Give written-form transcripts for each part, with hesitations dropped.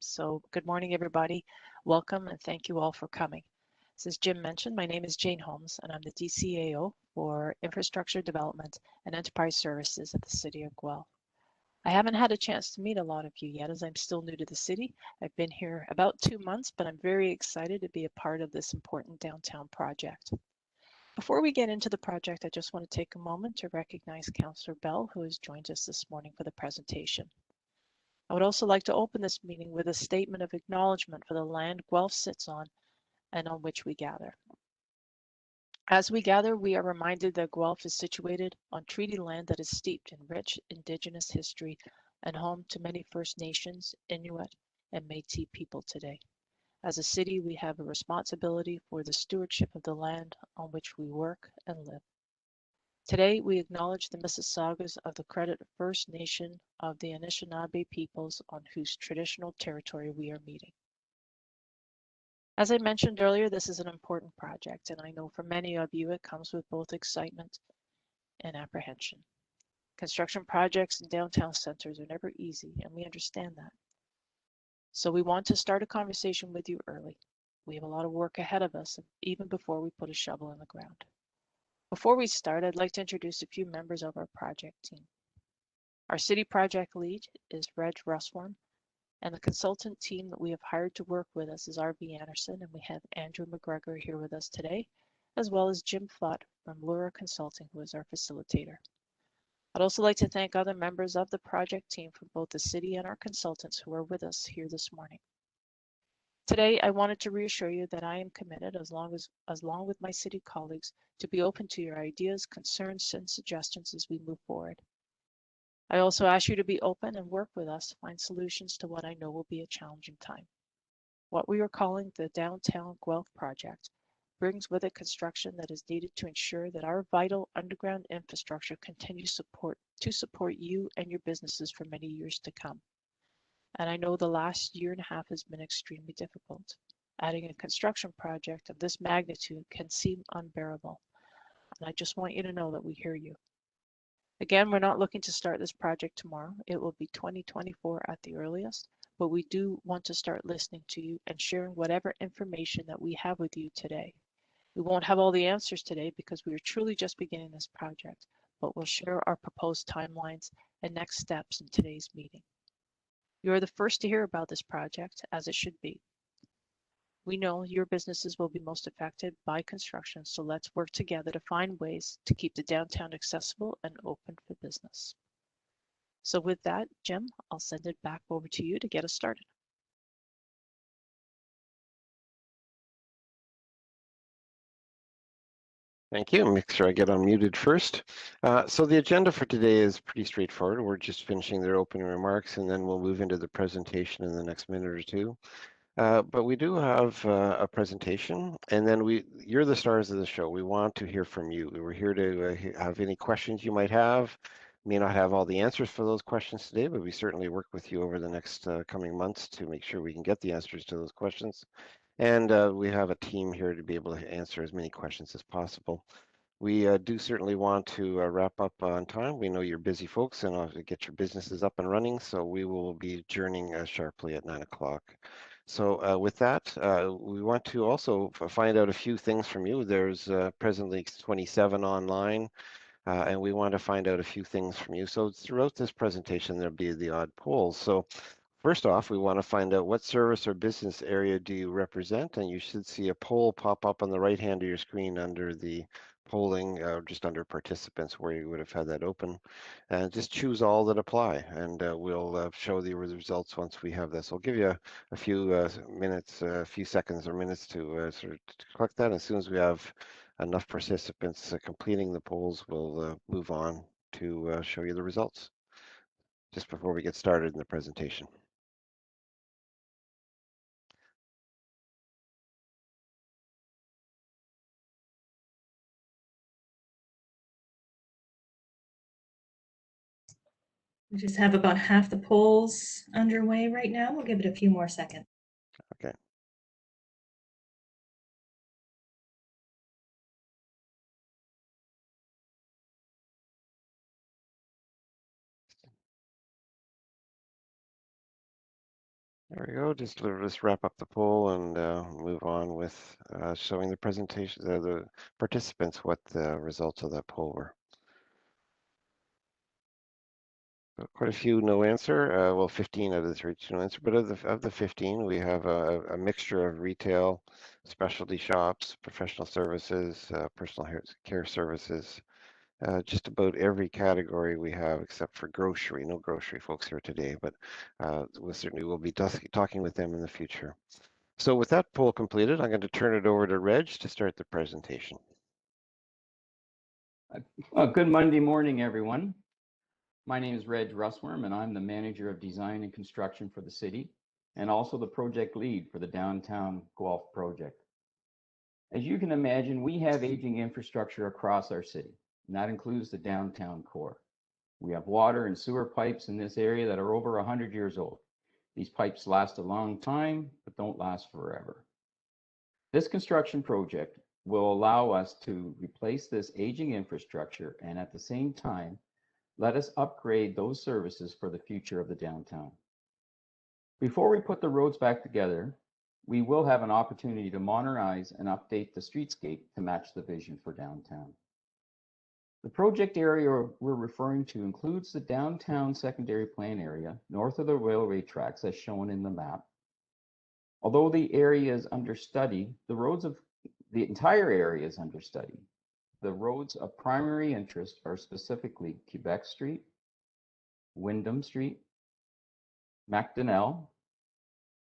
So good morning, everybody. Welcome and thank you all for coming. As Jim mentioned, my name is Jane Holmes and I'm the DCAO for Infrastructure Development and Enterprise Services at the City of Guelph. I haven't had a chance to meet a lot of you yet as I'm still new to the city. I've been here about 2 months, but I'm very excited to be a part of this important downtown project. Before we get into the project, I just want to take a moment to recognize Councillor Bell, who has joined us this morning for the presentation. I would also like to open this meeting with a statement of acknowledgement for the land Guelph sits on and on which we gather. As we gather, we are reminded that Guelph is situated on treaty land that is steeped in rich Indigenous history and home to many First Nations, Inuit, and Métis people today. As a city, we have a responsibility for the stewardship of the land on which we work and live. Today, we acknowledge the Mississaugas of the Credit First Nation of the Anishinaabe peoples on whose traditional territory we are meeting. As I mentioned earlier, this is an important project, and I know for many of you it comes with both excitement and apprehension. Construction projects in downtown centers are never easy, and we understand that. So we want to start a conversation with you early. We have a lot of work ahead of us, even before we put a shovel in the ground. Before we start, I'd like to introduce a few members of our project team. Our city project lead is Reg Russworm, and the consultant team that we have hired to work with us is R.B. Anderson, and we have Andrew McGregor here with us today, as well as Jim Flood from Lura Consulting, who is our facilitator. I'd also like to thank other members of the project team from both the city and our consultants who are with us here this morning. Today, I wanted to reassure you that I am committed, along with my city colleagues, to be open to your ideas, concerns, and suggestions as we move forward. I also ask you to be open and work with us to find solutions to what I know will be a challenging time. What we are calling the Downtown Guelph Project brings with it construction that is needed to ensure that our vital underground infrastructure continues to support you and your businesses for many years to come. And I know the last year and a half has been extremely difficult. Adding a construction project of this magnitude can seem unbearable. And I just want you to know that we hear you. Again, we're not looking to start this project tomorrow. It will be 2024 at the earliest, but we do want to start listening to you and sharing whatever information that we have with you today. We won't have all the answers today because we are truly just beginning this project, but we'll share our proposed timelines and next steps in today's meeting. You are the first to hear about this project, as it should be. We know your businesses will be most affected by construction, so let's work together to find ways to keep the downtown accessible and open for business. So with that, Jim, I'll send it back over to you to get us started. Thank you. Make sure I get unmuted first. So the agenda for today is pretty straightforward. We're just finishing their opening remarks, and then we'll move into the presentation in the next minute or two. But we do have a presentation, and then you're the stars of the show. We want to hear from you. We're here to have any questions you might have. May not have all the answers for those questions today, but we certainly work with you over the next coming months to make sure we can get the answers to those questions. And we have a team here to be able to answer as many questions as possible. We do certainly want to wrap up on time. We know you're busy folks and to get your businesses up and running, so we will be adjourning sharply at 9 o'clock. So with that, we want to also find out a few things from you. There's presently 27 online, and we want to find out a few things from you. So throughout this presentation, there'll be the odd polls. So first off, we want to find out what service or business area do you represent, and you should see a poll pop up on the right hand of your screen under the polling, just under participants where you would have had that open, and just choose all that apply, and we'll show the results once we have this. I'll give you a few minutes, a few seconds or minutes to sort of collect that. As soon as we have enough participants completing the polls, we'll move on to show you the results just before we get started in the presentation. We just have about half the polls underway right now. We'll give it a few more seconds. Okay. There we go. Just wrap up the poll and move on with showing the presentation, the participants what the results of that poll were. Quite a few no answer. Well, 15 out of the 32 no answer, but of the 15, we have a mixture of retail, specialty shops, professional services, personal care services. Just about every category we have except for grocery. No grocery folks here today, but we certainly will be talking with them in the future. So with that poll completed, I'm going to turn it over to Reg to start the presentation. Good Monday morning, everyone. My name is Reg Russworm, and I'm the Manager of Design and Construction for the city, and also the project lead for the Downtown Guelph Project. As you can imagine, we have aging infrastructure across our city, and that includes the downtown core. We have water and sewer pipes in this area that are over 100 years old. These pipes last a long time, but don't last forever. This construction project will allow us to replace this aging infrastructure and at the same time, let us upgrade those services for the future of the downtown. Before we put the roads back together, we will have an opportunity to modernize and update the streetscape to match the vision for downtown. The project area we're referring to includes the downtown secondary plan area north of the railway tracks as shown in the map. Although the area is under study, the entire area is under study. The roads of primary interest are specifically Quebec Street, Wyndham Street, Macdonell,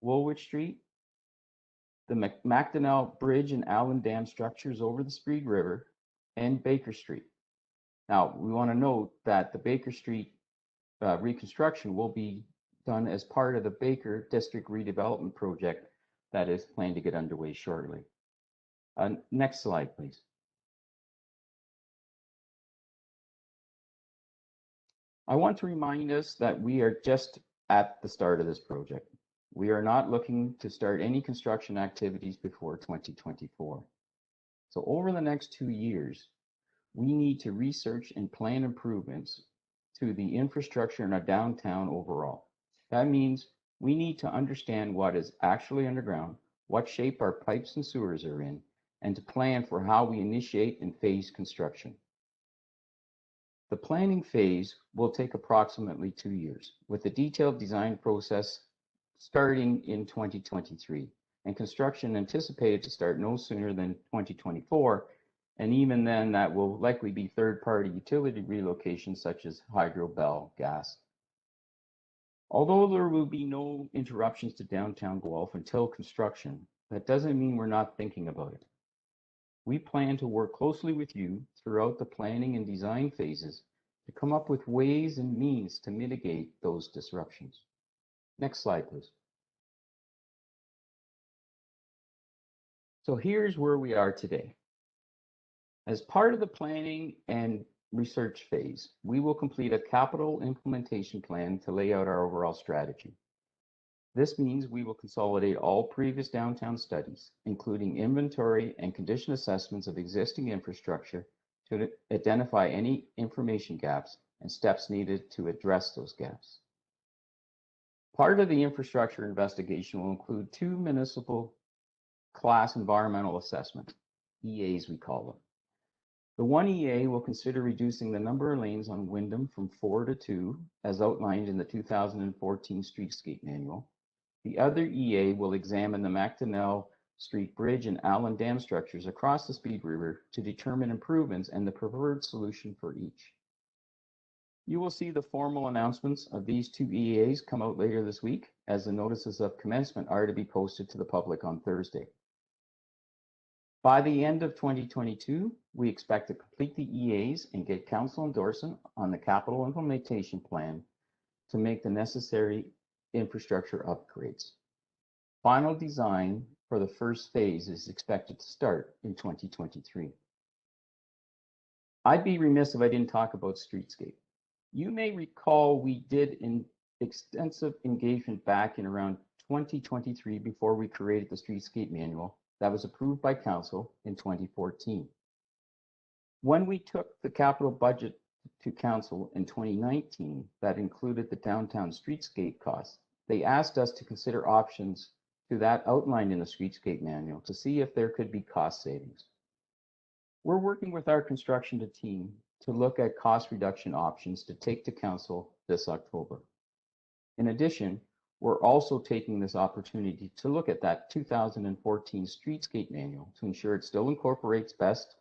Woolwich Street, the Macdonell Bridge and Allen Dam structures over the Speed River, and Baker Street. Now, we want to note that the Baker Street reconstruction will be done as part of the Baker District redevelopment project that is planned to get underway shortly. Next slide, please. I want to remind us that we are just at the start of this project. We are not looking to start any construction activities before 2024. So over the next 2 years, we need to research and plan improvements to the infrastructure in our downtown overall. That means we need to understand what is actually underground, what shape our pipes and sewers are in, and to plan for how we initiate and phase construction. The planning phase will take approximately 2 years, with the detailed design process starting in 2023, and construction anticipated to start no sooner than 2024, and even then that will likely be third-party utility relocations such as Hydro, Bell, Gas. Although there will be no interruptions to downtown Guelph until construction, that doesn't mean we're not thinking about it. We plan to work closely with you throughout the planning and design phases to come up with ways and means to mitigate those disruptions. Next slide, please. So here's where we are today. As part of the planning and research phase, we will complete a capital implementation plan to lay out our overall strategy. This means we will consolidate all previous downtown studies, including inventory and condition assessments of existing infrastructure to identify any information gaps and steps needed to address those gaps. Part of the infrastructure investigation will include 2 municipal class environmental assessments, EAs we call them. The one EA will consider reducing the number of lanes on Wyndham from 4 to 2, as outlined in the 2014 Streetscape Manual. The other EA will examine the Macdonell Street Bridge and Allen Dam structures across the Speed River to determine improvements and the preferred solution for each. You will see the formal announcements of these 2 EAs come out later this week, as the notices of commencement are to be posted to the public on Thursday. By the end of 2022, we expect to complete the EAs and get council endorsement on the capital implementation plan to make the necessary infrastructure upgrades. Final design for the first phase is expected to start in 2023. I'd be remiss if I didn't talk about streetscape. You may recall we did an extensive engagement back in around 2023 before we created the Streetscape Manual that was approved by council in 2014. When we took the capital budget to council in 2019 that included the downtown streetscape costs, They asked us to consider options to that outlined in the streetscape manual to see if there could be cost savings. We're working with our construction team to look at cost reduction options to take to council this October. In addition, we're also taking this opportunity to look at that 2014 streetscape manual to ensure it still incorporates best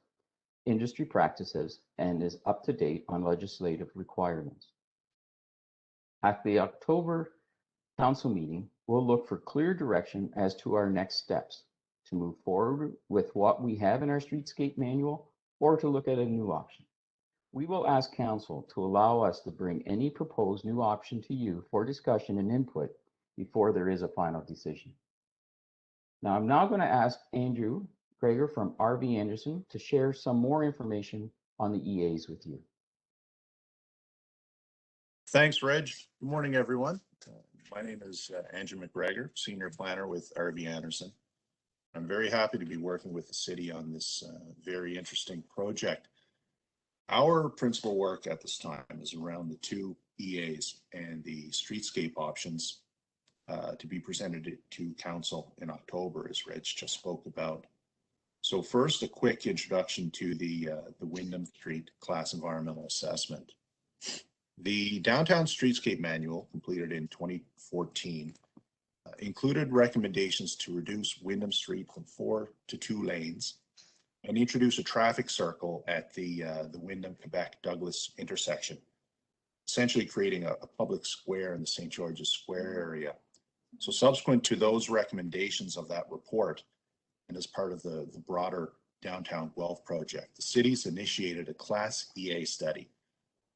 industry practices and is up to date on legislative requirements. At the October council meeting, we'll look for clear direction as to our next steps to move forward with what we have in our streetscape manual or to look at a new option. We will ask council to allow us to bring any proposed new option to you for discussion and input before there is a final decision. Now, I'm now going to ask Andrew Greger from RV Anderson to share some more information on the EAs with you. Thanks, Reg. Good morning, everyone. My name is Andrew McGregor, Senior Planner with RV Anderson. I'm very happy to be working with the city on this very interesting project. Our principal work at this time is around the two EAs and the streetscape options to be presented to council in October, as Reg just spoke about. So first, a quick introduction to the Wyndham Street Class Environmental Assessment. The Downtown Streetscape Manual, completed in 2014, included recommendations to reduce Wyndham Street from 4 to 2 lanes and introduce a traffic circle at the Wyndham Quebec Douglas intersection, essentially creating a public square in the St. George's Square area. So subsequent to those recommendations of that report, and as part of the broader Downtown Guelph Project, the city's initiated a Class EA study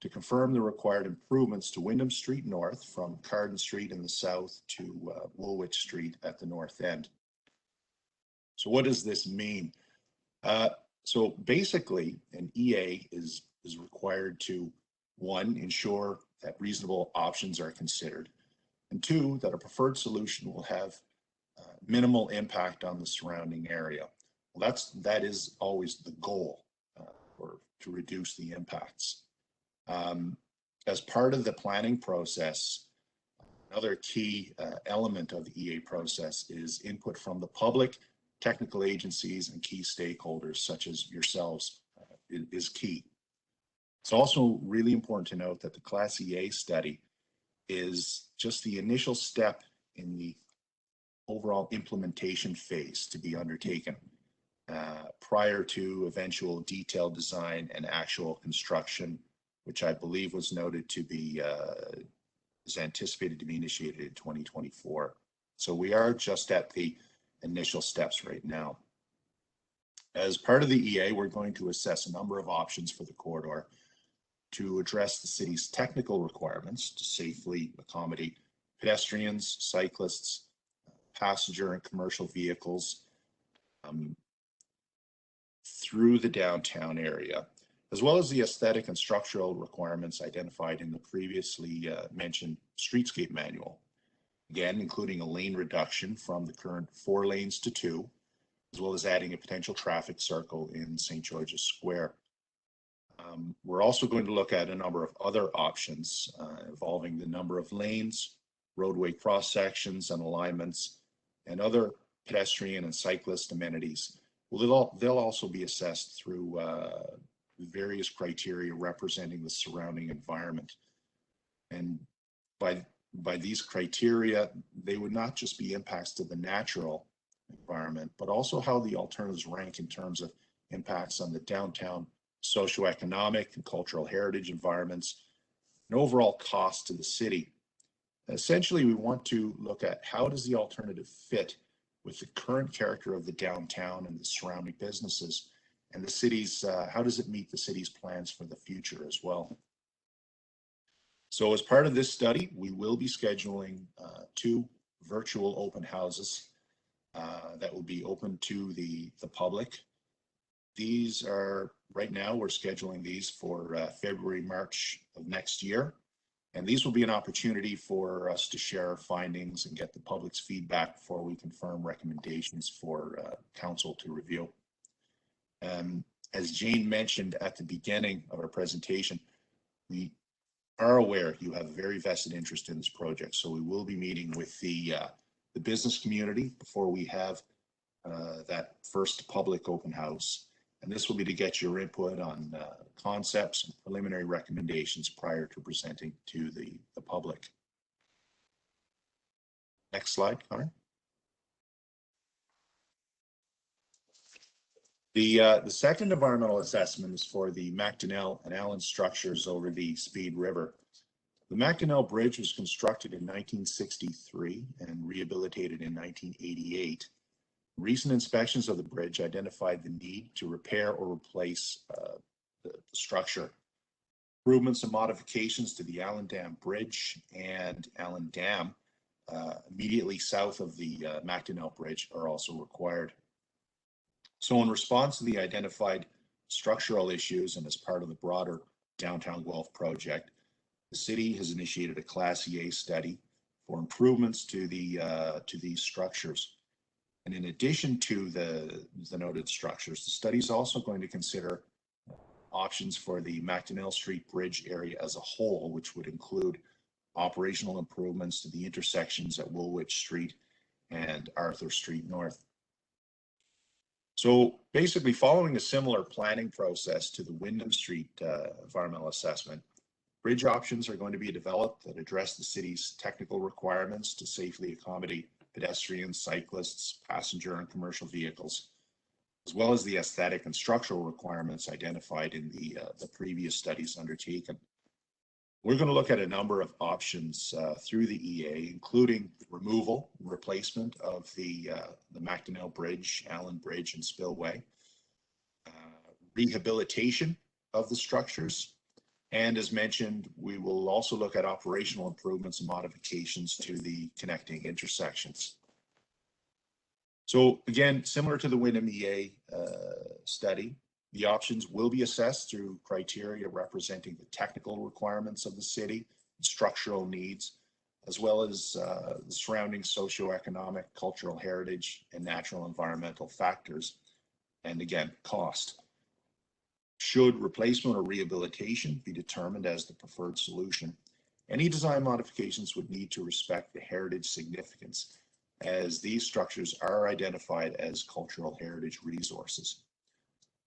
to confirm the required improvements to Wyndham Street North from Carden Street in the south to Woolwich Street at the north end. So what does this mean? So basically, an EA is required to, 1, ensure that reasonable options are considered, and 2, that a preferred solution will have minimal impact on the surrounding area. Well, that is always the goal, to reduce the impacts. As part of the planning process, another key element of the EA process is input from the public, technical agencies, and key stakeholders such as yourselves is key. It's also really important to note that the Class EA study is just the initial step in the overall implementation phase to be undertaken prior to eventual detailed design and actual construction, which I believe was noted to be is anticipated to be initiated in 2024. So we are just at the initial steps right now. As part of the EA, we're going to assess a number of options for the corridor to address the city's technical requirements to safely accommodate pedestrians, cyclists, passenger and commercial vehicles through the downtown area, as well as the aesthetic and structural requirements identified in the previously mentioned streetscape manual. Again, including a lane reduction from the current 4 lanes to 2, as well as adding a potential traffic circle in St. George's Square. We're also going to look at a number of other options involving the number of lanes, roadway cross sections and alignments, and other pedestrian and cyclist amenities. Well, they'll also be assessed through various criteria representing the surrounding environment. And by these criteria, they would not just be impacts to the natural environment, but also how the alternatives rank in terms of impacts on the downtown socioeconomic and cultural heritage environments and overall cost to the city. Essentially, we want to look at how does the alternative fit with the current character of the downtown and the surrounding businesses, and the city's, how does it meet the city's plans for the future as well. So as part of this study, we will be scheduling 2 virtual open houses that will be open to the public. These are, right now, we're scheduling these for February, March of next year. And these will be an opportunity for us to share our findings and get the public's feedback before we confirm recommendations for council to review. As Jane mentioned at the beginning of our presentation, we are aware you have a very vested interest in this project. So we will be meeting with the business community before we have that first public open house. And this will be to get your input on concepts and preliminary recommendations prior to presenting to the public. Next slide, Connor. The second environmental assessment is for the Macdonell and Allen structures over the Speed River. The Macdonell Bridge was constructed in 1963 and rehabilitated in 1988. Recent inspections of the bridge identified the need to repair or replace the structure. Improvements and modifications to the Allen Dam Bridge and Allen Dam immediately south of the Macdonell Bridge are also required. So in response to the identified structural issues and as part of the broader Downtown Guelph project, the city has initiated a Class EA study for improvements to these structures. And in addition to the noted structures, the study is also going to consider options for the Macdonell Street Bridge area as a whole, which would include operational improvements to the intersections at Woolwich Street and Arthur Street North. So basically, following a similar planning process to the Wyndham Street environmental assessment, bridge options are going to be developed that address the city's technical requirements to safely accommodate pedestrians, cyclists, passenger and commercial vehicles, as well as the aesthetic and structural requirements identified in the previous studies undertaken. We're going to look at a number of options through the EA, including removal, replacement of the Macdonell Bridge, Allen Bridge, and Spillway, rehabilitation of the structures, and as mentioned, we will also look at operational improvements and modifications to the connecting intersections. So again, similar to the Wyndham EA study, the options will be assessed through criteria representing the technical requirements of the city, structural needs, as well as the surrounding socioeconomic, cultural heritage, and natural environmental factors, and again, cost. Should replacement or rehabilitation be determined as the preferred solution, any design modifications would need to respect the heritage significance, as these structures are identified as cultural heritage resources.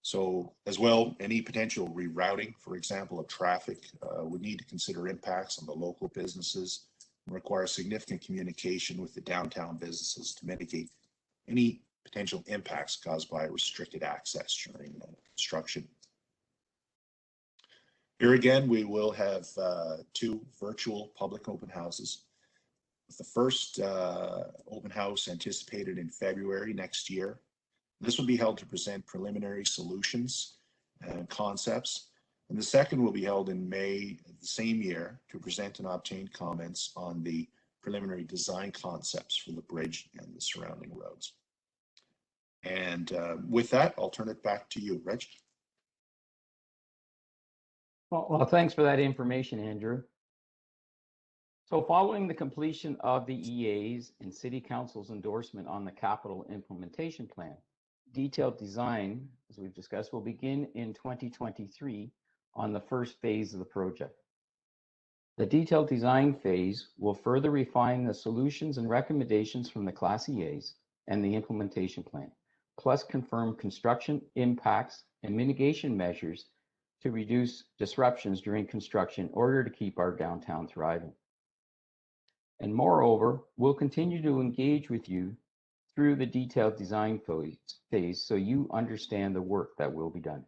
So as well, any potential rerouting, for example, of traffic would need to consider impacts on the local businesses and require significant communication with the downtown businesses to mitigate any potential impacts caused by restricted access during construction. Here again, we will have 2 virtual public open houses. The first open house anticipated in February next year. This will be held to present preliminary solutions and concepts. And the second will be held in May of the same year to present and obtain comments on the preliminary design concepts for the bridge and the surrounding roads. And with that, I'll turn it back to you, Reg. Well, thanks for that information, Andrew. So following the completion of the EAs and City Council's endorsement on the capital implementation plan, detailed design, as we've discussed, will begin in 2023 on the first phase of the project. The detailed design phase will further refine the solutions and recommendations from the Class EAs and the implementation plan, plus confirm construction impacts and mitigation measures to reduce disruptions during construction in order to keep our downtown thriving. And moreover, we'll continue to engage with you through the detailed design phase so you understand the work that will be done.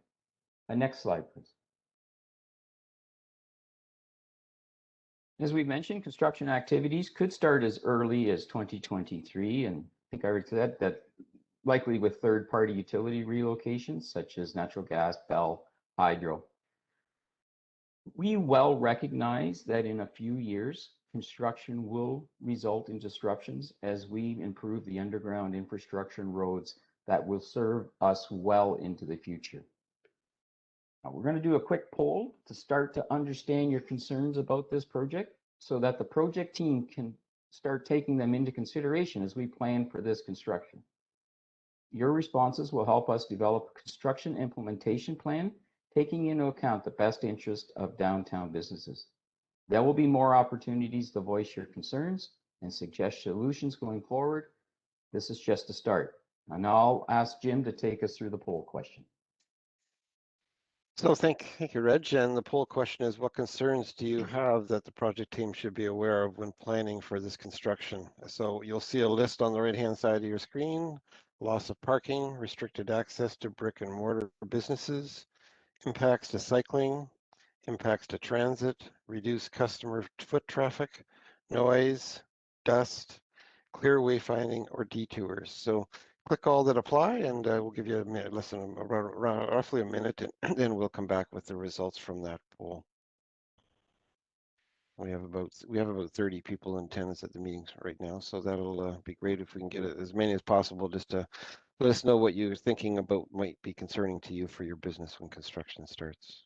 Next slide, please. As we mentioned, construction activities could start as early as 2023, and I think I already said that likely with third-party utility relocations such as natural gas, Bell, hydro. We well recognize that in a few years, construction will result in disruptions as we improve the underground infrastructure and roads that will serve us well into the future. Now, we're going to do a quick poll to start to understand your concerns about this project so that the project team can start taking them into consideration as we plan for this construction. Your responses will help us develop a construction implementation plan, taking into account the best interest of downtown businesses. There will be more opportunities to voice your concerns and suggest solutions going forward. This is just a start. And now I'll ask Jim to take us through the poll question. So thank you, Reg. And the poll question is, what concerns do you have that the project team should be aware of when planning for this construction? So you'll see a list on the right-hand side of your screen: loss of parking, restricted access to brick and mortar businesses, impacts to cycling, impacts to transit, reduced customer foot traffic, noise, dust, clear wayfinding, or detours. So click all that apply, and we'll give you a minute, around roughly a minute, and then we'll come back with the results from that poll. We have about 30 people in attendance at the meetings right now, so that'll be great if we can get as many as possible, just to let us know what you're thinking about might be concerning to you for your business when construction starts.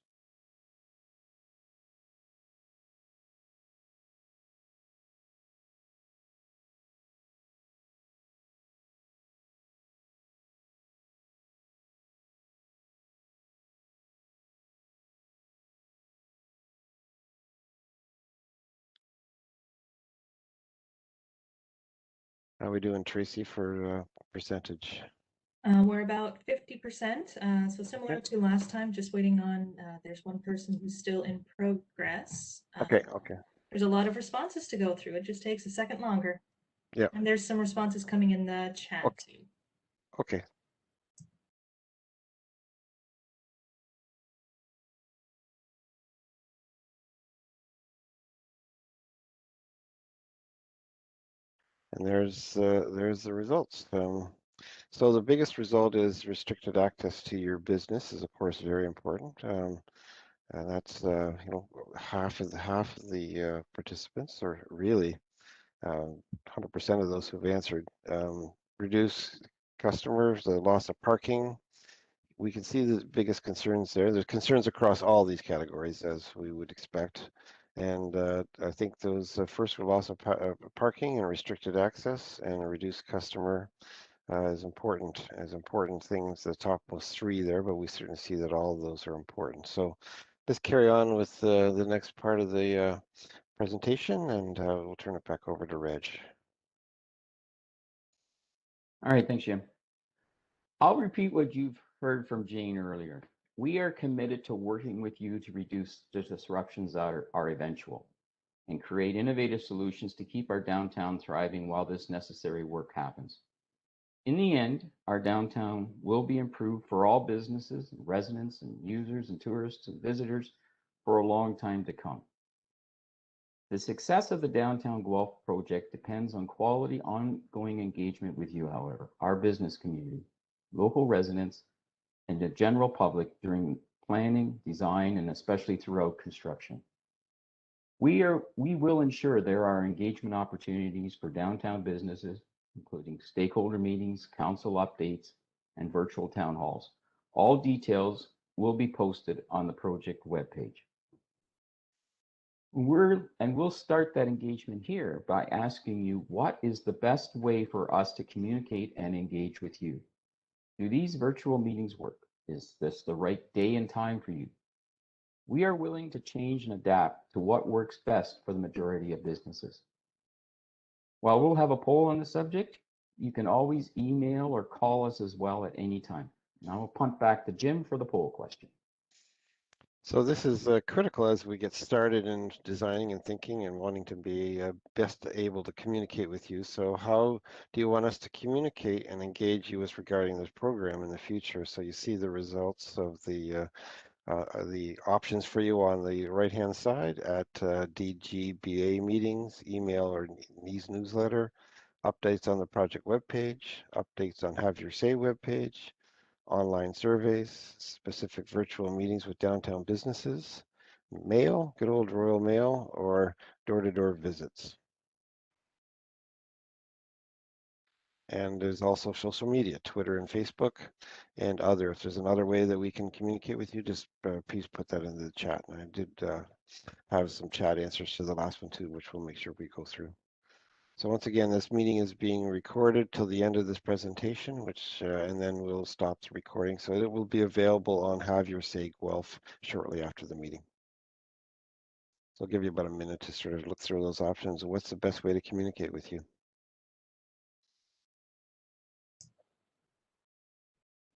How are we doing, Tracy, for percentage? We're about 50%, so similar Okay. to last time, just waiting on, there's one person who's still in progress. Okay. There's a lot of responses to go through. It just takes a second longer. Yeah. And there's some responses coming in the chat too. Okay. And there's the results. So the biggest result is restricted access to your business is, of course, very important. And that's half of the participants, or really 100% of those who've answered. Reduce customers, the loss of parking. We can see the biggest concerns there. There's concerns across all these categories, as we would expect. And I think those first were loss of parking and restricted access and a reduced customer is important things, the topmost three there, but we certainly see that all of those are important. So let's carry on with the next part of the presentation, and we'll turn it back over to Reg. All right, thanks, Jim. I'll repeat what you've heard from Jane earlier. We are committed to working with you to reduce the disruptions that are eventual and create innovative solutions to keep our downtown thriving while this necessary work happens. In the end, our downtown will be improved for all businesses, and residents, and users, and tourists, and visitors for a long time to come. The success of the Downtown Guelph project depends on quality, ongoing engagement with you, however, our business community, local residents, and the general public during planning, design, and especially throughout construction. We will ensure there are engagement opportunities for downtown businesses, including stakeholder meetings, council updates, and virtual town halls. All details will be posted on the project webpage. We'll start that engagement here by asking you, what is the best way for us to communicate and engage with you? Do these virtual meetings work? Is this the right day and time for you? We are willing to change and adapt to what works best for the majority of businesses. While we'll have a poll on the subject, you can always email or call us as well at any time. Now I'll punt back to Jim for the poll question. So this is critical as we get started in designing and thinking and wanting to be best able to communicate with you. So how do you want us to communicate and engage you with regarding this program in the future? So you see the results of the options for you on the right-hand side at DGBA meetings, email or news newsletter, updates on the project webpage, updates on Have Your Say webpage, online surveys, specific virtual meetings with downtown businesses, mail, good old Royal Mail, or door-to-door visits. And there's also social media, Twitter and Facebook, and other. If there's another way that we can communicate with you, just please put that into the chat. And I did have some chat answers to the last one too, which we'll make sure we go through. So once again, this meeting is being recorded till the end of this presentation, and then we'll stop the recording. So it will be available on Have Your Say Guelph shortly after the meeting. So I'll give you about a minute to sort of look through those options. What's the best way to communicate with you?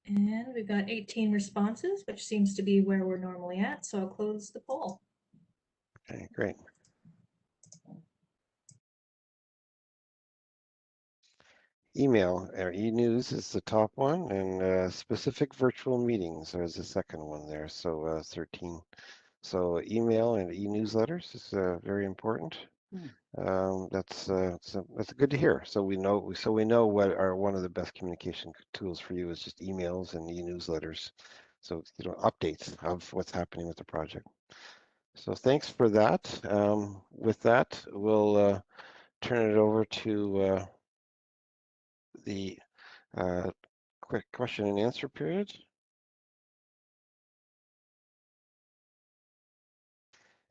And we've got 18 responses, which seems to be where we're normally at, so I'll close the poll. Okay, great. Email or e-news is the top one, and specific virtual meetings is the second one there. So 13. So email and e-newsletters is very important. That's good to hear. So we know what are one of the best communication tools for you is just emails and e-newsletters. So updates of what's happening with the project. So thanks for that. With that, we'll turn it over to the quick question and answer period.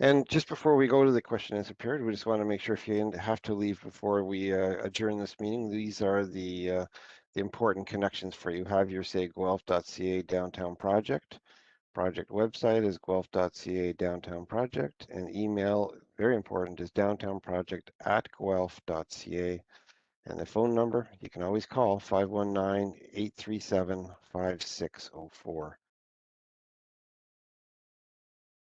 And just before we go to the question and answer period, we just want to make sure if you have to leave before we adjourn this meeting, these are the important connections for you. Have your say guelph.ca downtown project. Project website is guelph.ca downtown project, and email, very important, is downtownproject@guelph.ca. And the phone number, you can always call 519-837-5604.